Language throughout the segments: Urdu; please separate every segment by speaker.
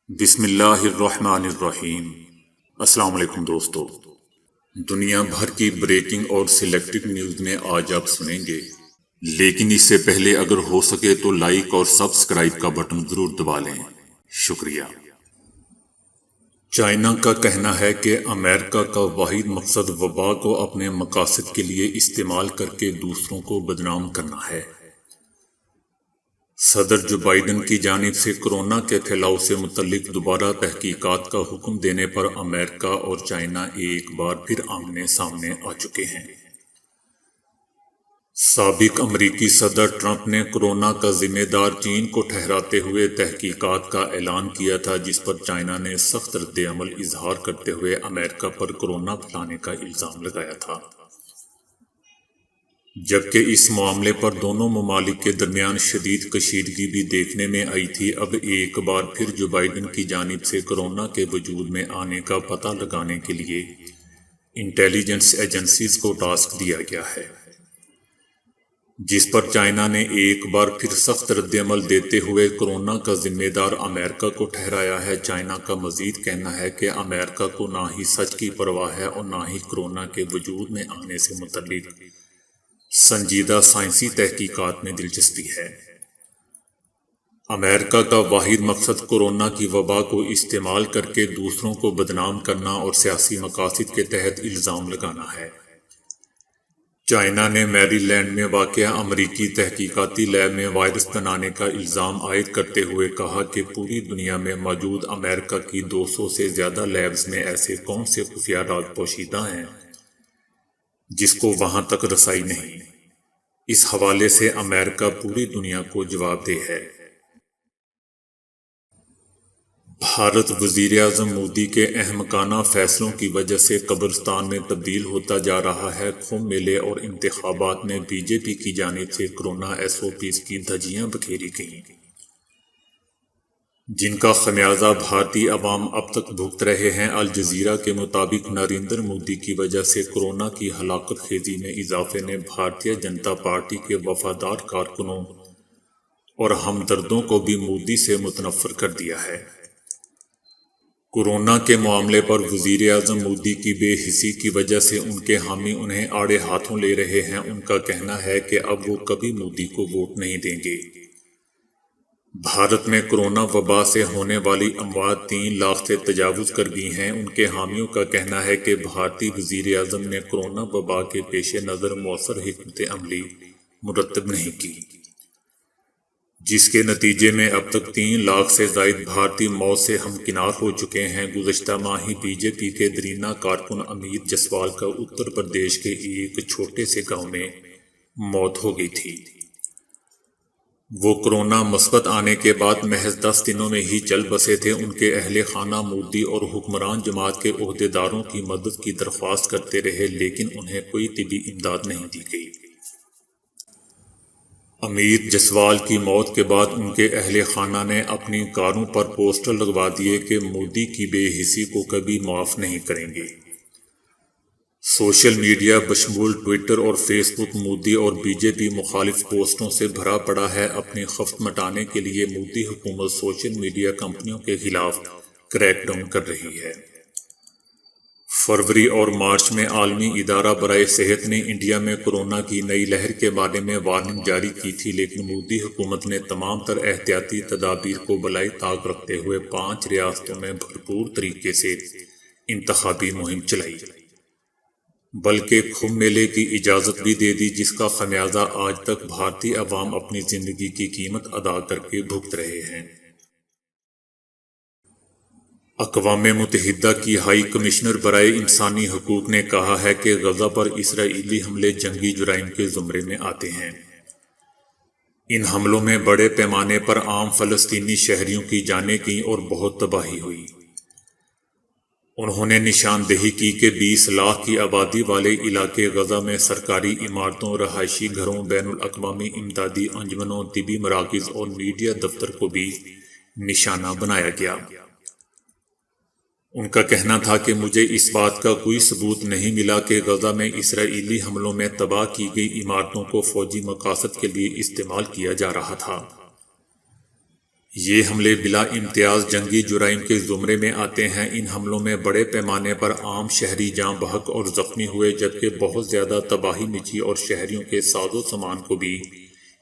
Speaker 1: بسم اللہ الرحمن الرحیم۔ السلام علیکم دوستو، دنیا بھر کی بریکنگ اور سلیکٹڈ نیوز میں آج آپ سنیں گے، لیکن اس سے پہلے اگر ہو سکے تو لائک اور سبسکرائب کا بٹن ضرور دبا لیں۔ شکریہ۔ چائنا کا کہنا ہے کہ امریکہ کا واحد مقصد وبا کو اپنے مقاصد کے لیے استعمال کر کے دوسروں کو بدنام کرنا ہے۔ صدر جو بائیڈن کی جانب سے کورونا کے پھیلاؤ سے متعلق دوبارہ تحقیقات کا حکم دینے پر امریکہ اور چائنا ایک بار پھر آمنے سامنے آ چکے ہیں۔ سابق امریکی صدر ٹرمپ نے کورونا کا ذمہ دار چین کو ٹھہراتے ہوئے تحقیقات کا اعلان کیا تھا، جس پر چائنا نے سخت رد عمل اظہار کرتے ہوئے امریکہ پر کورونا پھیلانے کا الزام لگایا تھا، جبکہ اس معاملے پر دونوں ممالک کے درمیان شدید کشیدگی بھی دیکھنے میں آئی تھی۔ اب ایک بار پھر جو بائیڈن کی جانب سے کورونا کے وجود میں آنے کا پتہ لگانے کے لیے انٹیلیجنس ایجنسیز کو ٹاسک دیا گیا ہے، جس پر چائنا نے ایک بار پھر سخت رد عمل دیتے ہوئے کورونا کا ذمہ دار امریکہ کو ٹھہرایا ہے۔ چائنا کا مزید کہنا ہے کہ امریکہ کو نہ ہی سچ کی پرواہ ہے اور نہ ہی کورونا کے وجود میں آنے سے متعلق سنجیدہ سائنسی تحقیقات میں دلچسپی ہے۔ امریکہ کا واحد مقصد کورونا کی وبا کو استعمال کر کے دوسروں کو بدنام کرنا اور سیاسی مقاصد کے تحت الزام لگانا ہے۔ چائنا نے میری لینڈ میں واقع امریکی تحقیقاتی لیب میں وائرس بنانے کا الزام عائد کرتے ہوئے کہا کہ پوری دنیا میں موجود امریکہ کی 200 سے زیادہ لیبز میں ایسے کون سے خفیہ راز پوشیدہ ہیں جس کو وہاں تک رسائی نہیں۔ اس حوالے سے امریکہ پوری دنیا کو جواب دہ ہے۔ بھارت وزیر اعظم مودی کے احمقانہ فیصلوں کی وجہ سے قبرستان میں تبدیل ہوتا جا رہا ہے۔ کمبھ میلے اور انتخابات میں بی جے پی کی جانب سے کورونا ایس او پیز کی دھجیاں بکھیری گئیں، جن کا خمیازہ بھارتی عوام اب تک بھگت رہے ہیں۔ الجزیرہ کے مطابق نریندر مودی کی وجہ سے کورونا کی ہلاکت خیزی میں اضافے نے بھارتیہ جنتا پارٹی کے وفادار کارکنوں اور ہمدردوں کو بھی مودی سے متنفر کر دیا ہے۔ کورونا کے معاملے پر وزیر اعظم مودی کی بے حسی کی وجہ سے ان کے حامی انہیں آڑے ہاتھوں لے رہے ہیں۔ ان کا کہنا ہے کہ اب وہ کبھی مودی کو ووٹ نہیں دیں گے۔ بھارت میں کورونا وبا سے ہونے والی اموات 3 لاکھ سے تجاوز کر گئی ہیں۔ ان کے حامیوں کا کہنا ہے کہ بھارتی وزیر اعظم نے کورونا وبا کے پیش نظر مؤثر حکمت عملی مرتب نہیں کی، جس کے نتیجے میں اب تک 3 لاکھ سے زائد بھارتی موت سے ہمکنار ہو چکے ہیں۔ گزشتہ ماہ ہی بی جے پی کے دیرینہ کارکن امیت جسوال کا اتر پردیش کے ایک چھوٹے سے گاؤں میں موت ہو گئی تھی۔ وہ کورونا مثبت آنے کے بعد محض 10 دنوں میں ہی چل بسے تھے۔ ان کے اہل خانہ مودی اور حکمران جماعت کے عہدیداروں کی مدد کی درخواست کرتے رہے، لیکن انہیں کوئی طبی امداد نہیں دی گئی۔ امیت جسوال کی موت کے بعد ان کے اہل خانہ نے اپنی کاروں پر پوسٹر لگوا دیے کہ مودی کی بے حسی کو کبھی معاف نہیں کریں گے۔ سوشل میڈیا بشمول ٹویٹر اور فیس بک مودی اور بی جے پی مخالف پوسٹوں سے بھرا پڑا ہے۔ اپنی خفت مٹانے کے لیے مودی حکومت سوشل میڈیا کمپنیوں کے خلاف کریک ڈاؤن کر رہی ہے۔ فروری اور مارچ میں عالمی ادارہ برائے صحت نے انڈیا میں کورونا کی نئی لہر کے بارے میں وارننگ جاری کی تھی، لیکن مودی حکومت نے تمام تر احتیاطی تدابیر کو بالائے طاق رکھتے ہوئے 5 ریاستوں میں بھرپور طریقے سے انتخابی مہم چلائی، بلکہ کمبھ میلے کی اجازت بھی دے دی، جس کا خمیازہ آج تک بھارتی عوام اپنی زندگی کی قیمت ادا کر کے بھگت رہے ہیں۔ اقوام متحدہ کی ہائی کمشنر برائے انسانی حقوق نے کہا ہے کہ غزہ پر اسرائیلی حملے جنگی جرائم کے زمرے میں آتے ہیں۔ ان حملوں میں بڑے پیمانے پر عام فلسطینی شہریوں کی جانیں گئیں اور بہت تباہی ہوئی۔ انہوں نے نشاندہی کی کہ 20 لاکھ کی آبادی والے علاقے غزہ میں سرکاری عمارتوں، رہائشی گھروں، بین الاقوامی امدادی انجمنوں، طبی مراکز اور میڈیا دفتر کو بھی نشانہ بنایا گیا۔ ان کا کہنا تھا کہ مجھے اس بات کا کوئی ثبوت نہیں ملا کہ غزہ میں اسرائیلی حملوں میں تباہ کی گئی عمارتوں کو فوجی مقاصد کے لیے استعمال کیا جا رہا تھا۔ یہ حملے بلا امتیاز جنگی جرائم کے زمرے میں آتے ہیں۔ ان حملوں میں بڑے پیمانے پر عام شہری جاں بحق اور زخمی ہوئے، جبکہ بہت زیادہ تباہی مچی اور شہریوں کے ساز و سامان کو بھی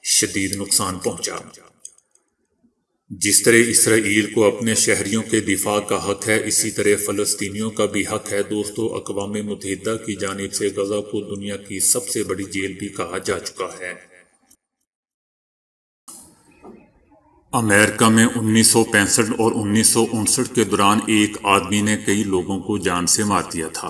Speaker 1: شدید نقصان پہنچا۔ جس طرح اسرائیل کو اپنے شہریوں کے دفاع کا حق ہے، اسی طرح فلسطینیوں کا بھی حق ہے۔ دوستو، اقوام متحدہ کی جانب سے غزہ کو دنیا کی سب سے بڑی جیل بھی کہا جا چکا ہے۔ امریکہ میں 1965 اور 1959 کے دوران ایک آدمی نے کئی لوگوں کو جان سے مار دیا تھا،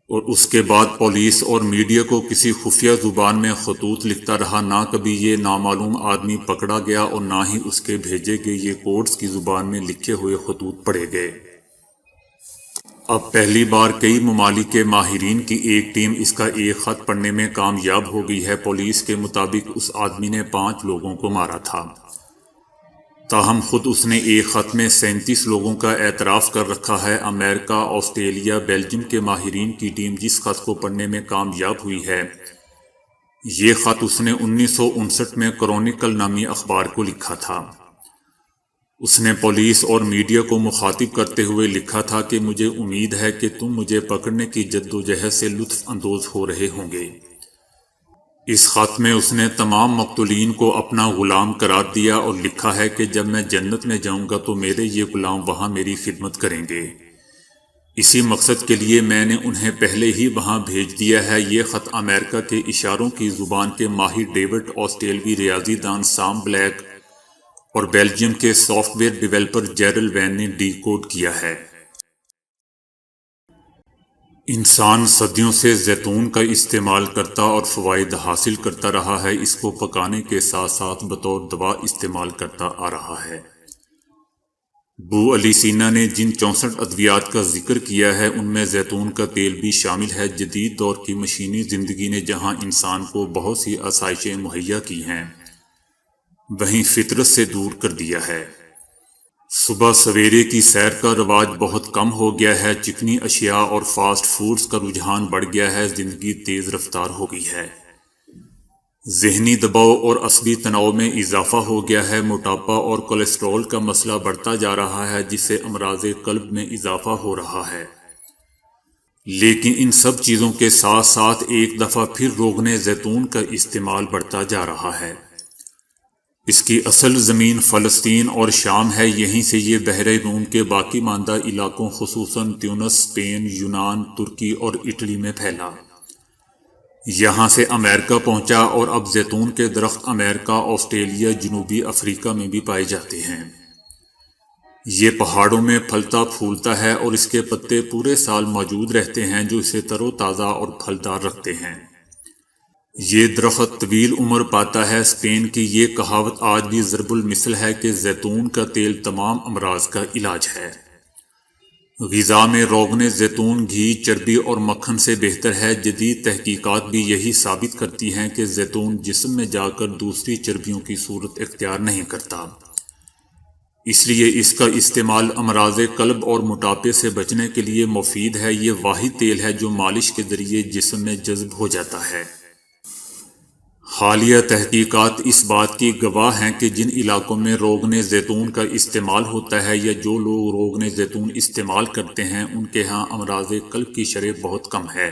Speaker 1: اور اس کے بعد پولیس اور میڈیا کو کسی خفیہ زبان میں خطوط لکھتا رہا۔ نہ کبھی یہ نامعلوم آدمی پکڑا گیا اور نہ ہی اس کے بھیجے گئے یہ کوڈز کی زبان میں لکھے ہوئے خطوط پڑھے گئے۔ اب پہلی بار کئی ممالک کے ماہرین کی ایک ٹیم اس کا ایک خط پڑھنے میں کامیاب ہو گئی ہے۔ پولیس کے مطابق اس آدمی نے 5 لوگوں کو مارا تھا، تاہم خود اس نے ایک خط میں 37 لوگوں کا اعتراف کر رکھا ہے۔ امریکہ، آسٹریلیا، بیلجیم کے ماہرین کی ٹیم جس خط کو پڑھنے میں کامیاب ہوئی ہے، یہ خط اس نے 1959 میں کرونیکل نامی اخبار کو لکھا تھا۔ اس نے پولیس اور میڈیا کو مخاطب کرتے ہوئے لکھا تھا کہ مجھے امید ہے کہ تم مجھے پکڑنے کی جدوجہد سے لطف اندوز ہو رہے ہوں گے۔ اس خط میں اس نے تمام مقتولین کو اپنا غلام قرار دیا اور لکھا ہے کہ جب میں جنت میں جاؤں گا تو میرے یہ غلام وہاں میری خدمت کریں گے۔ اسی مقصد کے لیے میں نے انہیں پہلے ہی وہاں بھیج دیا ہے۔ یہ خط امریکہ کے اشاروں کی زبان کے ماہر ڈیوڈ، آسٹریلوی ریاضی دان سام بلیک اور بیلجیم کے سافٹ ویئر ڈیولپر جیرل وین نے ڈی کوڈ کیا ہے۔ انسان صدیوں سے زیتون کا استعمال کرتا اور فوائد حاصل کرتا رہا ہے۔ اس کو پکانے کے ساتھ ساتھ بطور دوا استعمال کرتا آ رہا ہے۔ ابو علی سینا نے جن 64 ادویات کا ذکر کیا ہے، ان میں زیتون کا تیل بھی شامل ہے۔ جدید دور کی مشینی زندگی نے جہاں انسان کو بہت سی آسائشیں مہیا کی ہیں، وہیں فطرت سے دور کر دیا ہے۔ صبح سویرے کی سیر کا رواج بہت کم ہو گیا ہے۔ چکنی اشیاء اور فاسٹ فوڈز کا رجحان بڑھ گیا ہے۔ زندگی تیز رفتار ہو گئی ہے۔ ذہنی دباؤ اور عصبی تناؤ میں اضافہ ہو گیا ہے۔ موٹاپا اور کولیسٹرول کا مسئلہ بڑھتا جا رہا ہے، جس سے امراض قلب میں اضافہ ہو رہا ہے۔ لیکن ان سب چیزوں کے ساتھ ساتھ ایک دفعہ پھر روغن زیتون کا استعمال بڑھتا جا رہا ہے۔ اس کی اصل زمین فلسطین اور شام ہے۔ یہیں سے یہ بحر روم کے باقی ماندہ علاقوں خصوصاً تیونس، اسپین، یونان، ترکی اور اٹلی میں پھیلا۔ یہاں سے امریکہ پہنچا اور اب زیتون کے درخت امریکہ، آسٹریلیا، جنوبی افریقہ میں بھی پائے جاتے ہیں۔ یہ پہاڑوں میں پھلتا پھولتا ہے اور اس کے پتے پورے سال موجود رہتے ہیں، جو اسے تر و تازہ اور پھلدار رکھتے ہیں۔ یہ درخت طویل عمر پاتا ہے۔ اسپین کی یہ کہاوت آج بھی ضرب المثل ہے کہ زیتون کا تیل تمام امراض کا علاج ہے۔ غذا میں روغن زیتون گھی، چربی اور مکھن سے بہتر ہے۔ جدید تحقیقات بھی یہی ثابت کرتی ہیں کہ زیتون جسم میں جا کر دوسری چربیوں کی صورت اختیار نہیں کرتا۔ اس لیے اس کا استعمال امراض قلب اور موٹاپے سے بچنے کے لیے مفید ہے۔ یہ واحد تیل ہے جو مالش کے ذریعے جسم میں جذب ہو جاتا ہے۔ حالیہ تحقیقات اس بات کی گواہ ہیں کہ جن علاقوں میں روغن زیتون کا استعمال ہوتا ہے یا جو لوگ روغن زیتون استعمال کرتے ہیں، ان کے ہاں امراض قلب کی شرح بہت کم ہے۔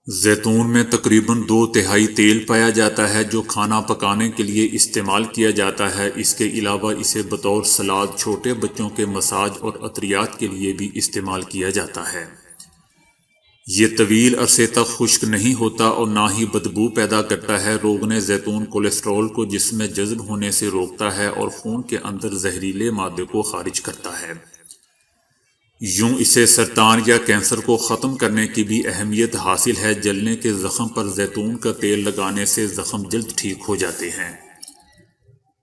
Speaker 1: زیتون میں تقریباً 2/3 تیل پایا جاتا ہے جو کھانا پکانے کے لیے استعمال کیا جاتا ہے۔ اس کے علاوہ اسے بطور سلاد، چھوٹے بچوں کے مساج اور عطریات کے لیے بھی استعمال کیا جاتا ہے۔ یہ طویل عرصے تک خشک نہیں ہوتا اور نہ ہی بدبو پیدا کرتا ہے۔ روغن زیتون کولیسٹرول کو جسم میں جذب ہونے سے روکتا ہے اور خون کے اندر زہریلے مادے کو خارج کرتا ہے۔ یوں اسے سرطان یا کینسر کو ختم کرنے کی بھی اہمیت حاصل ہے۔ جلنے کے زخم پر زیتون کا تیل لگانے سے زخم جلد ٹھیک ہو جاتے ہیں۔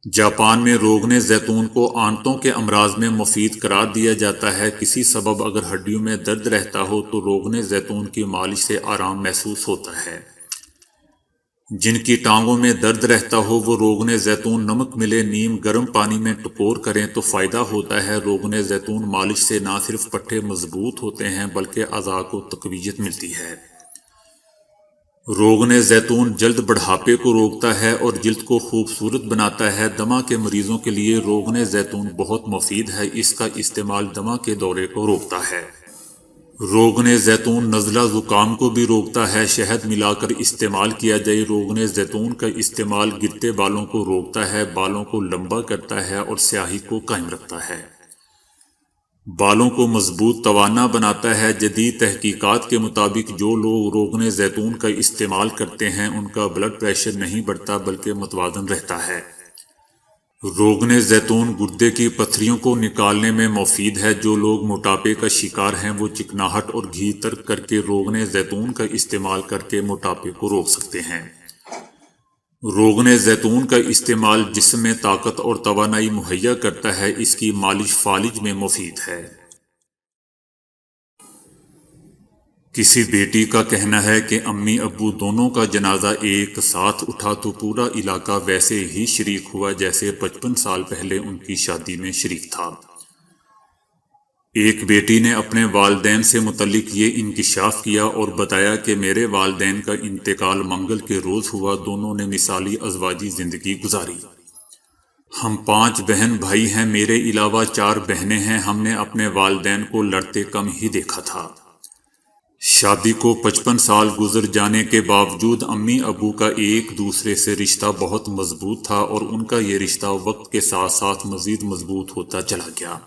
Speaker 1: جاپان میں روغن زیتون کو آنتوں کے امراض میں مفید قرار دیا جاتا ہے۔ کسی سبب اگر ہڈیوں میں درد رہتا ہو تو روغن زیتون کی مالش سے آرام محسوس ہوتا ہے۔ جن کی ٹانگوں میں درد رہتا ہو وہ روغن زیتون نمک ملے نیم گرم پانی میں ٹپور کریں تو فائدہ ہوتا ہے۔ روغن زیتون مالش سے نہ صرف پٹھے مضبوط ہوتے ہیں بلکہ اعضاء کو تقویت ملتی ہے۔ روغن زیتون جلد بڑھاپے کو روکتا ہے اور جلد کو خوبصورت بناتا ہے۔ دمہ کے مریضوں کے لیے روغن زیتون بہت مفید ہے۔ اس کا استعمال دمہ کے دورے کو روکتا ہے۔ روغن زیتون نزلہ زکام کو بھی روکتا ہے۔ شہد ملا کر استعمال کیا جائے۔ روغن زیتون کا استعمال گرتے بالوں کو روکتا ہے، بالوں کو لمبا کرتا ہے اور سیاہی کو قائم رکھتا ہے۔ بالوں کو مضبوط توانا بناتا ہے۔ جدید تحقیقات کے مطابق جو لوگ روغن زیتون کا استعمال کرتے ہیں ان کا بلڈ پریشر نہیں بڑھتا بلکہ متوازن رہتا ہے۔ روغن زیتون گردے کی پتھریوں کو نکالنے میں مفید ہے۔ جو لوگ موٹاپے کا شکار ہیں وہ چکناہٹ اور گھی ترک کر کے روغن زیتون کا استعمال کر کے موٹاپے کو روک سکتے ہیں۔ روغن زیتون کا استعمال جسم میں طاقت اور توانائی مہیا کرتا ہے۔ اس کی مالش فالج میں مفید ہے۔ کسی بیٹی کا کہنا ہے کہ امی ابو دونوں کا جنازہ ایک ساتھ اٹھا تو پورا علاقہ ویسے ہی شریک ہوا جیسے 55 سال پہلے ان کی شادی میں شریک تھا۔ ایک بیٹی نے اپنے والدین سے متعلق یہ انکشاف کیا اور بتایا کہ میرے والدین کا انتقال منگل کے روز ہوا۔ دونوں نے مثالی ازواجی زندگی گزاری۔ ہم 5 بہن بھائی ہیں، میرے علاوہ 4 بہنیں ہیں۔ ہم نے اپنے والدین کو لڑتے کم ہی دیکھا تھا۔ شادی کو 55 سال گزر جانے کے باوجود امی ابو کا ایک دوسرے سے رشتہ بہت مضبوط تھا اور ان کا یہ رشتہ وقت کے ساتھ ساتھ مزید مضبوط ہوتا چلا گیا۔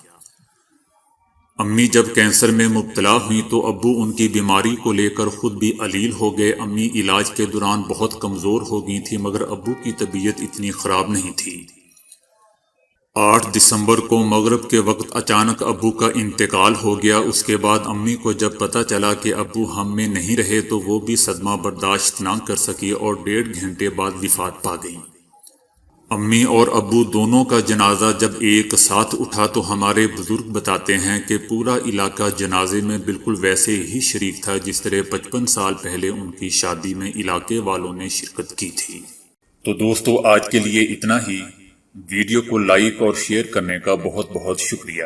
Speaker 1: امی جب کینسر میں مبتلا ہوئیں تو ابو ان کی بیماری کو لے کر خود بھی علیل ہو گئے۔ امی علاج کے دوران بہت کمزور ہو گئی تھی مگر ابو کی طبیعت اتنی خراب نہیں تھی۔ 8 دسمبر کو مغرب کے وقت اچانک ابو کا انتقال ہو گیا۔ اس کے بعد امی کو جب پتہ چلا کہ ابو ہم میں نہیں رہے تو وہ بھی صدمہ برداشت نہ کر سکی اور 1.5 گھنٹے بعد وفات پا گئیں۔ امی اور ابو دونوں کا جنازہ جب ایک ساتھ اٹھا تو ہمارے بزرگ بتاتے ہیں کہ پورا علاقہ جنازے میں بالکل ویسے ہی شریک تھا جس طرح 55 سال پہلے ان کی شادی میں علاقے والوں نے شرکت کی تھی۔ تو دوستو آج کے لیے اتنا ہی۔ ویڈیو کو لائک اور شیئر کرنے کا بہت بہت شکریہ۔